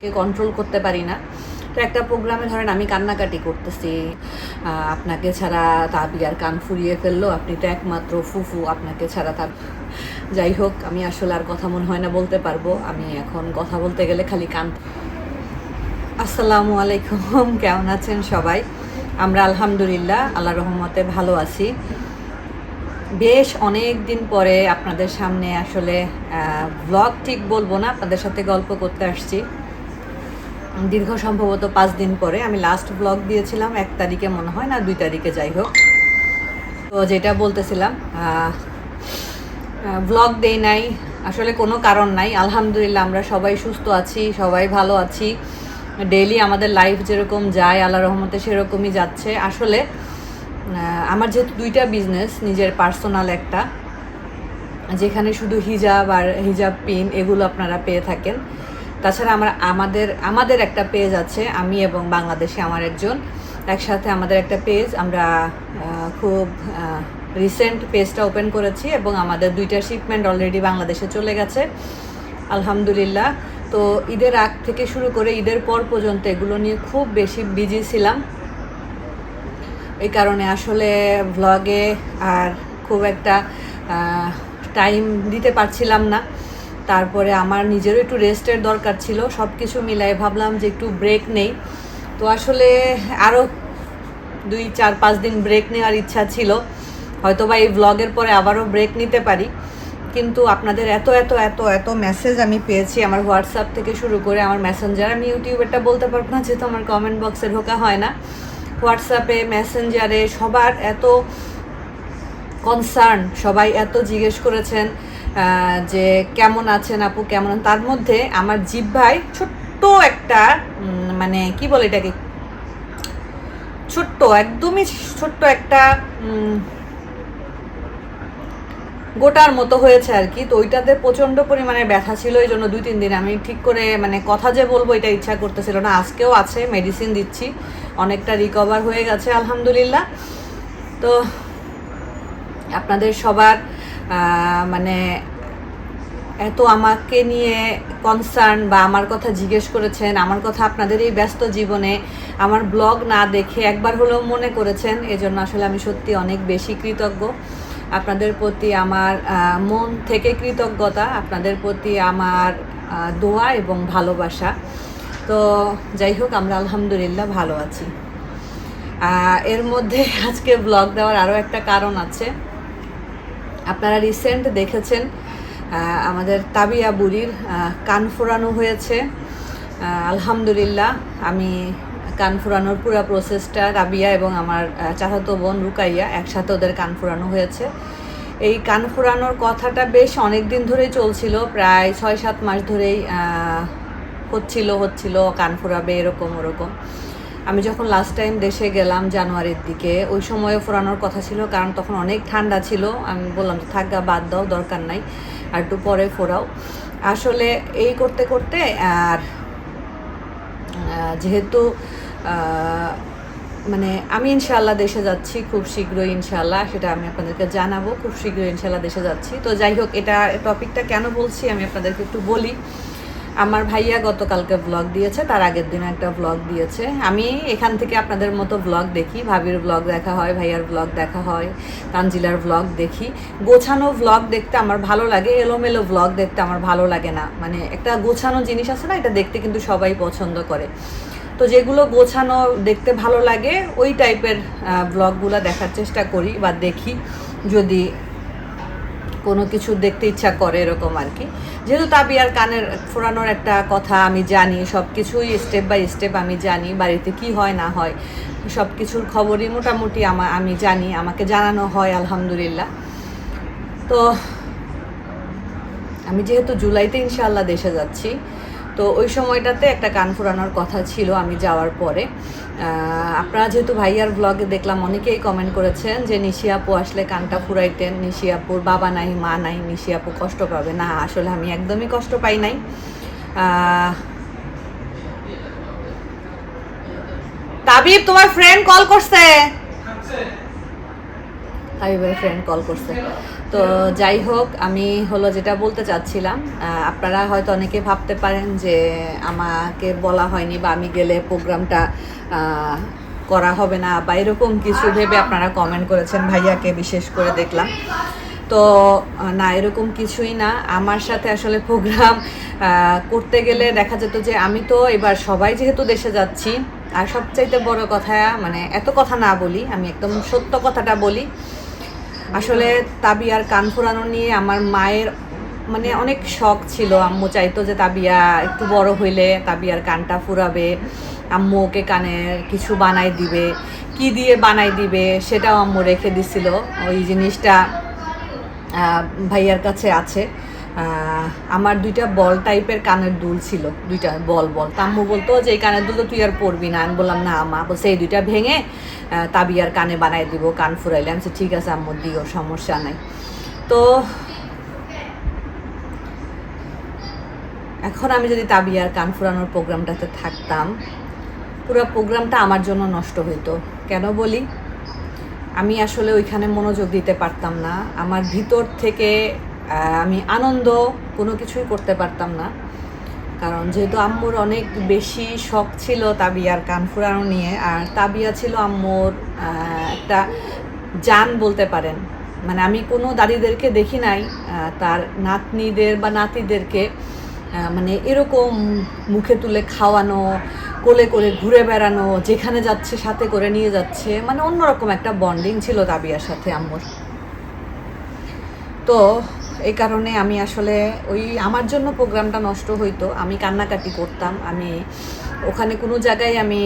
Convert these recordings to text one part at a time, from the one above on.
Control করতে পারি না। তো একটা প্রোগ্রামে ধরেন আমি কান্নাকাটি করতেছি, আপনাকে ছাড়া তাবিয়ার কান ফুরিয়ে ফেললো, আপনি তো একমাত্র ফুফু, আপনাকে ছাড়া তা। যাই হোক, আমি আসলে আর কথা মনে হয় না বলতে পারবো, আমি এখন কথা বলতে গেলে খালি কান। আসসালামু আলাইকুম, কেমন আছেন সবাই? আমরা আলহামদুলিল্লাহ আল্লাহ রহমতে ভালো আছি। বেশ অনেক দিন পরে আপনাদের সামনে আসলে ব্লগ ঠিক বলবো না, আপনাদের সাথে গল্প করতে আসছি। দীর্ঘ সম্ভবত 5 দিন পরে আমি লাস্ট ব্লগ দিয়েছিলাম 1 তারিখে মনে হয়, না 2 তারিখে, যাই হোক। তো যেটা বলতেছিলাম, ব্লগ দেই নাই আসলে কোনো কারণ নাই। আলহামদুলিল্লাহ আমরা সবাই সুস্থ আছি, সবাই ভালো আছি। ডেইলি আমাদের লাইফ যেরকম যায় আল্লাহ রহমতে সেরকমই যাচ্ছে। আসলে আমার যেহেতু 2টা বিজনেস, নিজের পার্সোনাল একটা, যেখানে শুধু হিজাব আর হিজাব পিন এগুলো আপনারা পেয়ে থাকেন। তাছাড়া আমাদের একটা পেজ আছে, আমি এবং বাংলাদেশে আমার একজন, একসাথে আমাদের একটা পেজ, আমরা খুব রিসেন্ট পেজটা ওপেন করেছি এবং আমাদের 2টা শিপমেন্ট অলরেডি বাংলাদেশে চলে গেছে আলহামদুলিল্লাহ। তো ঈদের আগ থেকে শুরু করে ঈদের পর পর্যন্ত এগুলো নিয়ে খুব বেশি বিজি ছিলাম। এই কারণে আসলে ভ্লগে আর খুব একটা টাইম দিতে পারছিলাম না। তারপরে আমার নিজেরও একটু রেস্টের দরকার ছিল, সব কিছু মিলাই ভাবলাম যে একটু ব্রেক নেই। তো আসলে আরও 2-4-5 দিন ব্রেক নেওয়ার ইচ্ছা ছিল, হয়তো বা এই ব্লগের পরে আবারও ব্রেক নিতে পারি। কিন্তু আপনাদের এত এত এত এত মেসেজ আমি পেয়েছি, আমার হোয়াটসঅ্যাপ থেকে শুরু করে আমার মেসেঞ্জার, আমি ইউটিউবেরটা বলতে পারবো না যেহেতু আমার কমেন্ট বক্সে ঢোকা হয় না, হোয়াটসঅ্যাপে মেসেঞ্জারে সবার এত কনসার্ন, সবাই এত জিজ্ঞেস করেছেন যে কেমন আছেন আপু, কেমন। তার মধ্যে আমার জিহ্বায় ছোট্ট একটা মানে কি বলে এটাকে, ছোট্ট, একদমই ছোট্ট একটা গোটার মতো হয়েছে আর কি। তো ওইটাতে প্রচণ্ড পরিমাণে ব্যথা ছিল, এই জন্য 2-3 দিন আমি ঠিক করে মানে কথা যে বলবো এটা ইচ্ছা করতেছিল না। আজকেও আছে, মেডিসিন দিচ্ছি, অনেকটা রিকভার হয়ে গেছে আলহামদুলিল্লাহ। তো আপনাদের সবার মানে এত আমাকে নিয়ে কনসার্ন বা আমার কথা জিজ্ঞেস করেছেন, আমার কথা আপনাদের এই ব্যস্ত জীবনে আমার ব্লগ না দেখে একবার হলেও মনে করেছেন, এজন্য আসলে আমি সত্যি অনেক বেশি কৃতজ্ঞ। আপনাদের প্রতি আমার মন থেকে কৃতজ্ঞতা, আপনাদের প্রতি আমার দোয়া এবং ভালোবাসা। তো যাই হোক, আমরা আলহামদুলিল্লাহ ভালো আছি। এর মধ্যে আজকে ব্লগ দেওয়ার আরও একটা কারণ আছে। আপনারা রিসেন্ট দেখেছেন আমাদের তাবিয়া বুড়ির কান ফোরানো হয়েছে আলহামদুলিল্লাহ। আমি কান ফোরানোর পুরো প্রসেসটা, রাবিয়া এবং আমার চাচাতো বোন রুকাইয়া একসাথে ওদের কান ফোরানো হয়েছে। এই কান ফোরানোর কথাটা বেশ অনেক দিন ধরেই চলছিল, প্রায় 6-7 মাস ধরেই হচ্ছিল কান ফোরাবে এরকম ওরকম। আমি যখন লাস্ট টাইম দেশে গেলাম জানুয়ারির দিকে, ওই সময়ে ফোরানোর কথা ছিল, কারণ তখন অনেক ঠান্ডা ছিল। আমি বললাম যে থাকা বাদ দাও, দরকার নাই, আর একটু পরে ফোরাও। আসলে এই করতে করতে আর যেহেতু মানে আমি ইনশাআল্লাহ দেশে যাচ্ছি খুব শীঘ্রই, ইনশাআল্লাহ সেটা আমি আপনাদেরকে জানাবো, খুব শীঘ্রই ইনশাআল্লাহ দেশে যাচ্ছি। তো যাই হোক, এটা টপিকটা কেন বলছি আমি আপনাদেরকে একটু বলি। আমার ভাইয়া গতকালকে ব্লগ দিয়েছে, তার আগের দিন একটা ব্লগ দিয়েছে। আমি এখান থেকে আপনাদের মতো ব্লগ দেখি, ভাবির ব্লগ দেখা হয়, ভাইয়ার ব্লগ দেখা হয়, তানজিলার ব্লগ দেখি। গোছানো ব্লগ দেখতে আমার ভালো লাগে, এলোমেলো ব্লগ দেখতে আমার ভালো লাগে না। মানে একটা গোছানো জিনিস আছে না, এটা দেখতে কিন্তু সবাই পছন্দ করে। তো যেগুলো গোছানো দেখতে ভালো লাগে ওই টাইপের ব্লগগুলো দেখার চেষ্টা করি বা দেখি, যদি কোনো কিছু দেখতে ইচ্ছা করে এরকম আর কি। যেহেতু তাবিয়ার কানের ফোরানোর একটা কথা আমি জানি, সব কিছুই স্টেপ বাই স্টেপ আমি জানি, বাড়িতে কি হয় না হয় সব কিছুর খবরই মোটামুটি আমি জানি, আমাকে জানানো হয় আলহামদুলিল্লাহ। তো আমি যেহেতু জুলাইতে ইনশাআল্লাহ দেশে যাচ্ছি, তো ওই সময়টাতে একটা কান ফোরানোর কথা ছিল আমি যাওয়ার পরে। আপনারা যেহেতু ভাইয়ার ব্লগে দেখলাম অনেকেই কমেন্ট করেছেন যে নিশি আপু আসলে কানটা ফুরাইতেন, নিশি আপুর বাবা নাই মা নাই, নিশি আপু কষ্ট পাবে না। আসলে আমি একদমই কষ্ট পাই নাই। তাবিব, তোমার ফ্রেন্ড কল করছে, তাবিবের ফ্রেন্ড কল করছে। তো যাই হোক, আমি হলো যেটা বলতে চাচ্ছিলাম, আপনারা হয়তো অনেকে ভাবতে পারেন যে আমাকে বলা হয়নি বা আমি গেলে প্রোগ্রামটা করা হবে না বা এরকম কিছু ভেবে আপনারা কমেন্ট করেছেন, ভাইয়াকে বিশেষ করে দেখলাম। তো না, এরকম কিছুই না। আমার সাথে আসলে প্রোগ্রাম করতে গেলে দেখা যেত যে আমি তো এবার সবাই যেহেতু দেশে যাচ্ছি, আর সবচাইতে বড় কথা, মানে এত কথা না বলি, আমি একদম সত্য কথাটা বলি, আসলে তাবিয়ার কান ফুরানো নিয়ে আমার মায়ের মানে অনেক শখ ছিল। আম্মু চাইতো যে তাবিয়া একটু বড় হইলে তাবিয়ার কানটা ফুরাবে, আম্মু ওকে কানে কিছু বানাই দিবে, কি দিয়ে বানাই দিবে সেটাও আম্মু রেখে দিছিল। ওই জিনিসটা ভাইয়ার কাছে আছে। আমার 2টা বল টাইপের কানের দুল ছিল, 2টা বল বল। আম্মু বলতো যে এই কানের দুল তো তুই আর পরবি না। আমি বললাম না মা, বলছে এই 2টা ভেঙে তাবিয়ার কানে বানাই দিব, কান ফুরাইলে। আমি বলছি ঠিক আছে আম্মু, দিও, সমস্যা নাই। তো এখন আমি যদি তাবিয়ার কান ফুরানোর প্রোগ্রামটাতে থাকতাম, পুরো প্রোগ্রামটা আমার জন্য নষ্ট হইতো। কেন বলি, আমি আসলে ওইখানে মনোযোগ দিতে পারতাম না। আমার ভিতর থেকে আমি আনন্দ কোনো কিছুই করতে পারতাম না। কারণ যেহেতু আম্মুর অনেক বেশি শখ ছিল তাবিয়ার কান ফুরানো নিয়ে, আর তাবিয়া ছিল আম্মুর একটা জান বলতে পারেন। মানে আমি কোনো দাদিদেরকে দেখি নাই তার নাতনিদের বা নাতিদেরকে মানে এরকম মুখে তুলে খাওয়ানো, কোলে করে ঘুরে বেড়ানো, যেখানে যাচ্ছে সাথে করে নিয়ে যাচ্ছে, মানে অন্যরকম একটা বন্ডিং ছিল তাবিয়ার সাথে আম্মুর। তো এই কারণে আমি আসলে ওই আমার জন্য প্রোগ্রামটা নষ্ট হইতো, আমি কান্নাকাটি করতাম। আমি ওখানে কোনো জায়গায় আমি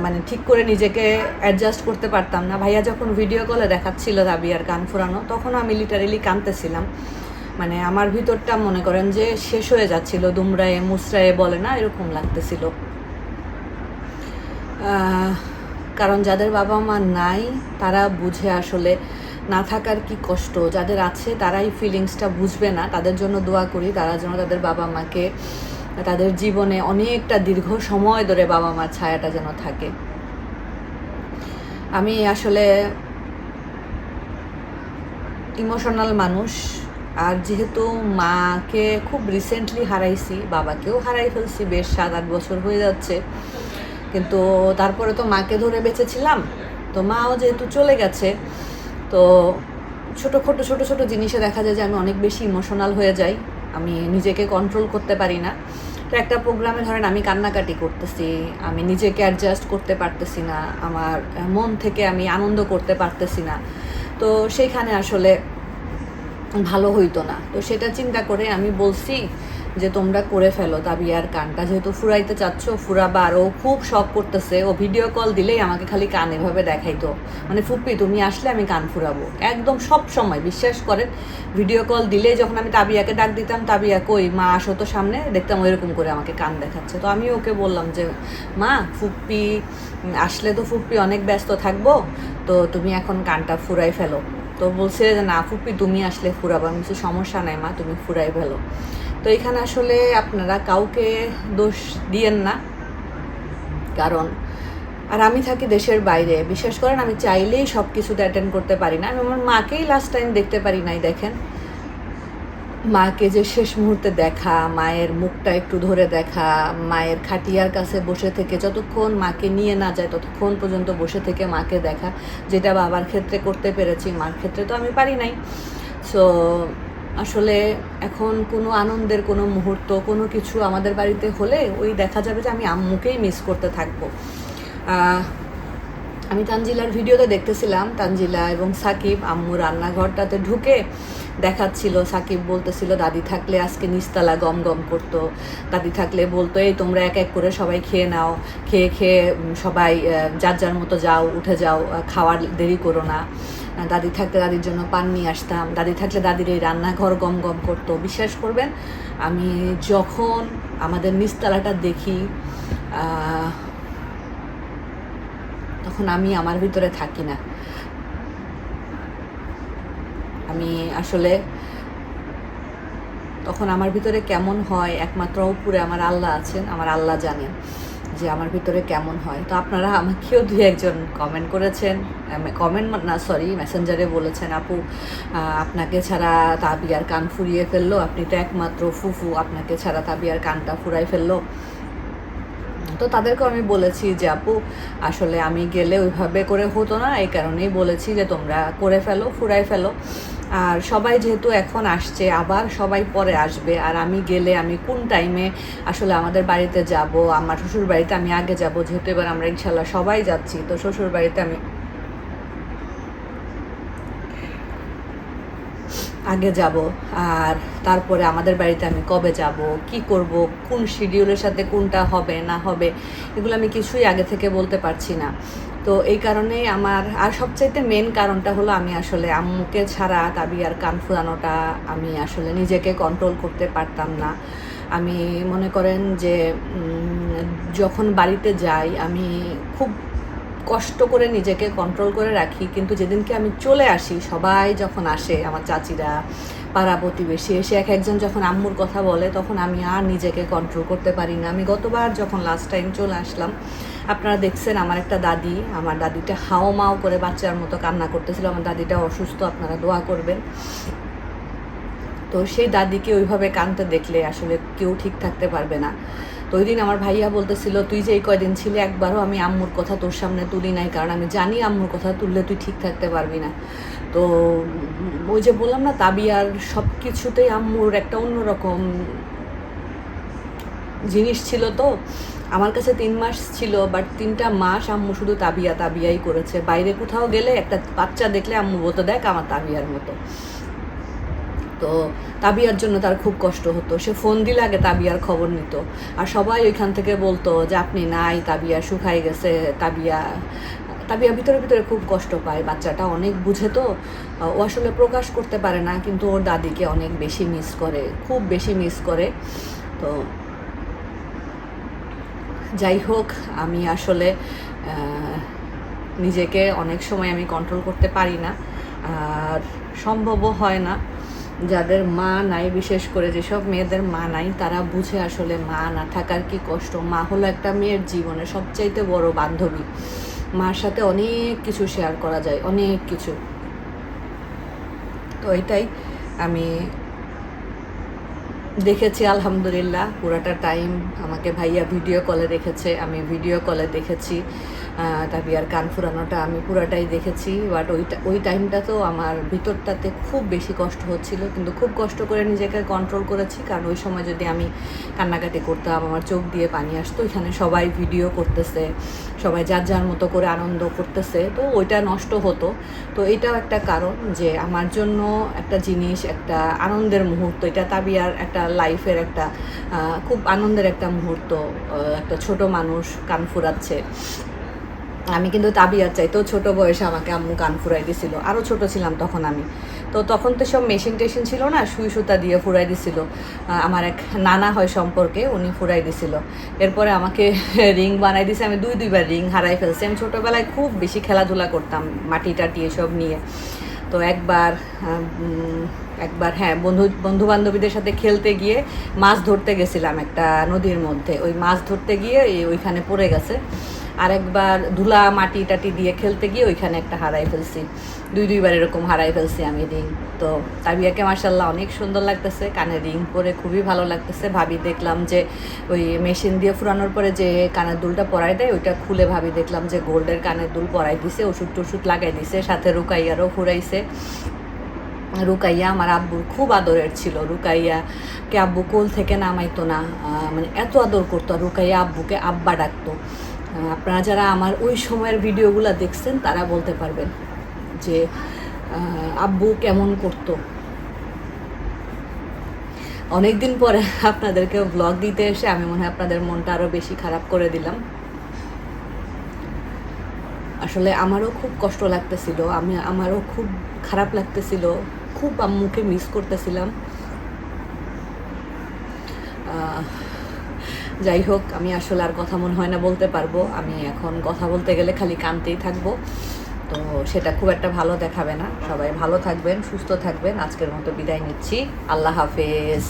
মানে ঠিক করে নিজেকে অ্যাডজাস্ট করতে পারতাম না। ভাইয়া যখন ভিডিও কলে দেখাচ্ছিল তাবিয়ার কান ফুরানো, তখন আমি লিটারেলি কাঁদতেছিলাম। মানে আমার ভিতরটা মনে করেন যে শেষ হয়ে যাচ্ছিল, দুমড়ায়ে মুচড়ায়ে বলে না, এরকম লাগতেছিল। কারণ যাদের বাবা মা নাই তারা বুঝে আসলে না থাকার কি কষ্ট। যাদের আছে তারাই ফিলিংসটা বুঝবে না। তাদের জন্য দোয়া করি, তারা যেন তাদের বাবা মাকে তাদের জীবনে অনেকটা দীর্ঘ সময় ধরে বাবা মার ছায়াটা যেন থাকে। আমি আসলে ইমোশনাল মানুষ, আর যেহেতু মাকে খুব রিসেন্টলি হারাইছি, বাবাকেও হারাই ফেলছি, বেশ 7-8 বছর হয়ে যাচ্ছে, কিন্তু তারপরে তো মাকে ধরে বেঁচেছিলাম। তো মাও যেহেতু চলে গেছে, তো ছোটো ছোটো জিনিসে দেখা যায় যে আমি অনেক বেশি ইমোশনাল হয়ে যাই, আমি নিজেকে কন্ট্রোল করতে পারি না। তো একটা প্রোগ্রামে ধরেন আমি কান্নাকাটি করতেছি, আমি নিজেকে অ্যাডজাস্ট করতে পারতেছি না, আমার মন থেকে আমি আনন্দ করতে পারতেছি না, তো সেইখানে আসলে ভালো হইতো না। তো সেটা চিন্তা করে আমি বলছি যে তোমরা করে ফেলো তাবিয়ার কানটা, যেহেতু ফুরাইতে চাচ্ছ ফুরাবা। আর ও খুব শখ করতেছে, ও ভিডিও কল দিলেই আমাকে খালি কান এভাবে দেখাইতো, মানে ফুপ্পি তুমি আসলে আমি কান ফুরাবো, একদম সব সময়। বিশ্বাস করেন, ভিডিও কল দিলেই যখন আমি তাবিয়াকে ডাক দিতাম, তাবিয়া কই মা আসো তো সামনে, দেখতাম ওইরকম করে আমাকে কান দেখাচ্ছে। তো আমি ওকে বললাম যে মা, ফুপ্পি আসলে তো ফুপ্পি অনেক ব্যস্ত থাকবো, তো তুমি এখন কানটা ফুরাই ফেলো। তো বলছে যে না ফুপ্পি তুমি আসলে ফুরাবো। আমি বলছি সমস্যা নাই মা, তুমি ফুরাই ফেলো। তো এখানে আসলে আপনারা কাউকে দোষ দিয়েন না, কারণ আর আমি থাকি দেশের বাইরে। বিশেষ করেন আমি চাইলেই সব কিছুতে অ্যাটেন্ড করতে পারি না। আমি আমার মাকেই লাস্ট টাইম দেখতে পারি নাই। দেখেন, মাকে যে শেষ মুহূর্তে দেখা, মায়ের মুখটা একটু ধরে দেখা, মায়ের খাটিয়ার কাছে বসে থেকে যতক্ষণ মাকে নিয়ে না যায় ততক্ষণ পর্যন্ত বসে থেকে মাকে দেখা, যেটা বাবার ক্ষেত্রে করতে পেরেছি, মার ক্ষেত্রে তো আমি পারি নাই। সো আসলে এখন কোনো আনন্দের কোনো মুহূর্ত কোনো কিছু আমাদের বাড়িতে হলে ওই দেখা যাবে যে আমি আম্মুকেই মিস করতে থাকবো। আমি তানজিলার ভিডিওতে দেখতেছিলাম, তানজিলা এবং সাকিব আম্মু রান্নাঘরটাতে ঢুকে দেখাচ্ছিল। সাকিব বলতেছিল দাদি থাকলে আজকে নিচতলা গম গম করতো, দাদি থাকলে বলতো এই তোমরা এক এক করে সবাই খেয়ে নাও, খেয়ে খেয়ে সবাই যার যার মতো যাও, উঠে যাও, খাওয়ার দেরি করো না। দাদি থাকলে দাদির জন্য পান নিয়ে আসতাম, দাদি থাকলে দাদির এই রান্নাঘর গম গম করতো। বিশ্বাস করবেন, আমি যখন আমাদের নিচতলাটা দেখি তখন আমি আমার ভিতরে থাকি না। আমি আসলে তখন আমার ভিতরে কেমন হয় একমাত্র উপরে আমার আল্লাহ আছেন, আমার আল্লাহ জানেন যে আমার ভিতরে কেমন হয়। তো আপনারা আমাকেও দুই একজন কমেন্ট করেছেন, কমেন্ট না সরি মেসেঞ্জারে বলেছেন, আপু আপনাকে ছাড়া তাবিয়ার কান ফুরিয়ে ফেললো, আপনি তো একমাত্র ফুফু, আপনাকে ছাড়া তাবিয়ার কানটা ফুরাই ফেললো। তো তাদেরকেও আমি বলেছি যে আপু আসলে আমি গেলে ওইভাবে করে হতো না, এই কারণেই বলেছি যে তোমরা করে ফেলো, ফুরাই ফেলো। আর সবাই যেহেতু এখন আসছে, আবার সবাই পরে আসবে, আর আমি গেলে আমি কোন টাইমে আসলে আমাদের বাড়িতে যাব, আমার শ্বশুর বাড়িতে আমি আগে যাব, যেহেতু এবার আমরা ইনশাল্লাহ সবাই যাচ্ছি, তো শ্বশুর বাড়িতে আমি আগে যাব, আর তারপরে আমাদের বাড়িতে আমি কবে যাব, কি করব, কোন শিডিউলের সাথে কোনটা হবে না হবে, এগুলো আমি কিছুই আগে থেকে বলতে পারছি না। তো এই কারণেই আমার, আর সবচাইতে মেন কারণটা হলো আমি আসলে আম্মুকে ছাড়া তাবিয়ার কান ফুরানোটা আমি আসলে নিজেকে কন্ট্রোল করতে পারতাম না। আমি মনে করেন যে যখন বাড়িতে যাই আমি খুব কষ্ট করে নিজেকে কন্ট্রোল করে রাখি, কিন্তু যেদিনকে আমি চলে আসি, সবাই যখন আসে, আমার চাচিরা, পাড়া প্রতিবেশী এসে এক একজন যখন আম্মুর কথা বলে, তখন আমি আর নিজেকে কন্ট্রোল করতে পারি না। আমি গতবার যখন লাস্ট টাইম চলে আসলাম, আপনারা দেখছেন আমার একটা দাদি, আমার দাদিটা হাও মাও করে বাচ্চার মতো কান্না করতেছিল। আমার দাদিটা অসুস্থ, আপনারা দোয়া করবেন। তো সেই দাদিকে ওইভাবে কাঁদতে দেখলে আসলে কেউ ঠিক থাকতে পারবে না। তো ওই দিন আমার ভাইয়া বলতেছিল, তুই যে এই কয়দিন ছিলে একবারও আমি আম্মুর কথা তোর সামনে তুলি নাই, কারণ আমি জানি আম্মুর কথা তুললে তুই ঠিক থাকতে পারবি না। তো ওই যে বললাম না, তাবিয়ার সব কিছুতেই আম্মুর একটা অন্যরকম জিনিস ছিল। তো আমার কাছে 3 মাস ছিল, বাট 3টা মাস আম্মু শুধু তাবিয়া তাবিয়াই করেছে। বাইরে কোথাও গেলে একটা বাচ্চা দেখলে আম্মু বলতো, দেখ আমার তাবিয়ার মতো। তো তাবিয়ার জন্য তার খুব কষ্ট হতো, সে ফোন দিলে আগে তাবিয়ার খবর নিত, আর সবাই ওইখান থেকে বলতো যে আপনি নাই, তাবিয়া শুকাই গেছে, তাবিয়া তাবিয়া ভিতরে ভিতরে খুব কষ্ট পায়। বাচ্চাটা অনেক বুঝে, তো ও আসলে প্রকাশ করতে পারে না, কিন্তু ওর দাদিকে অনেক বেশি মিস করে, খুব বেশি মিস করে। তো যাই হোক, আমি আসলে নিজেকে অনেক সময় আমি কন্ট্রোল করতে পারি না, আর সম্ভবও হয় না। যাদের মা নাই, বিশেষ করে যেসব মেয়েদের মা নাই, তারা বুঝে আসলে মা না থাকার কি কষ্ট। মা হলো একটা মেয়ের জীবনে সবচাইতে বড় বান্ধবী। মার সাথে অনেক কিছু শেয়ার করা যায়, অনেক কিছু। তো এটাই আমি দেখেছি আলহামদুলিল্লাহ। পুরাটা টাইম আমাকে ভাইয়া ভিডিও কলে রেখেছে, আমি ভিডিও কলে দেখেছি। তাবিয়ার কান ফুরানোটা আমি পুরাটাই দেখেছি, বাট ওই টাইমটা তো আমার ভিতরটাতে খুব বেশি কষ্ট হচ্ছিল, কিন্তু খুব কষ্ট করে নিজেকে কন্ট্রোল করেছি, কারণ ওই সময় যদি আমি কান্নাকাটি করতাম, আমার চোখ দিয়ে পানি আসতো। এখানে সবাই ভিডিও করতেছে, সবাই যার যার মতো করে আনন্দ করতেছে, তো ওইটা নষ্ট হতো। তো এটাও একটা কারণ যে আমার জন্য একটা জিনিস, একটা আনন্দের মুহূর্ত, এটা তাবিয়ার একটা লাইফের একটা খুব আনন্দের একটা মুহূর্ত। একটা ছোট মানুষ কান ফুরাচ্ছে, আমি কিন্তু তাবিয়ার চাইতেও ছোট বয়সে আমাকে আম্মু কান ফুরাই দিছিল, আরও ছোট ছিলাম তখন আমি। তো তখন তো সব মেশিন টেশিন ছিল না, সুই সুতা দিয়ে ফুরাই দিছিল। আমার এক নানা হয় সম্পর্কে, উনি ফুরাই দিছিল। এরপরে আমাকে রিং বানাই দিছে, আমি দুইবার রিং হারাই ফেলছি। আমি ছোটোবেলায় খুব বেশি খেলাধুলা করতাম, মাটি টাটি এসব নিয়ে। তো একবার হ্যাঁ, বন্ধু বান্ধবীদের সাথে খেলতে গিয়ে মাছ ধরতে গেছিলাম একটা নদীর মধ্যে, ওই মাছ ধরতে গিয়ে ওইখানে পড়ে গেছে। আর একবার ধুলা মাটি টাটি দিয়ে খেলতে গিয়ে ওইখানে একটা হারাই ফেলছি। দুইবার এরকম হারাই ফেলছি আমি রিং। তো তাবিয়াকে মাশাআল্লাহ অনেক সুন্দর লাগতেছে, কানে রিং পরে খুবই ভালো লাগতেছে। ভাবি দেখলাম যে ওই মেশিন দিয়ে ফুরানোর পরে যে কানের দুলটা পরাই দেয়, ওইটা খুলে ভাবি দেখলাম যে গোল্ডের কানের দুল পরাই দিছে, ওষুধ টষুধ লাগাই দিছে, সাথে রুকাইয়ারও ফুরাইছে। রুকাইয়া আমার আব্বুর খুব আদরের ছিল। রুকাইয়াকে আব্বু কোল থেকে নামাইতো না, মানে এত আদর করতো। রুকাইয়া আব্বুকে আব্বা ডাকতো। আপনারা যারা আমার ওই সময়ের ভিডিওগুলো দেখছেন তারা বলতে পারবেন যে আব্বু কেমন করতো। অনেকদিন পরে আপনাদেরকে ব্লগ দিতে এসে আমি মনে হয় আপনাদের মনটা আরও বেশি খারাপ করে দিলাম। আসলে আমারও খুব কষ্ট লাগতেছিল, আমারও খুব খারাপ লাগতেছিল, খুব আম্মুকে মিস করতেছিলাম। যাই হোক, আমি আসলে আর কথা মনে হয় না বলতে পারবো। আমি এখন কথা বলতে গেলে খালি কাঁদতেই থাকবো, তো সেটা খুব একটা ভালো দেখাবে না। সবাই ভালো থাকবেন, সুস্থ থাকবেন। আজকের মতো বিদায় নিচ্ছি, আল্লাহ হাফেজ।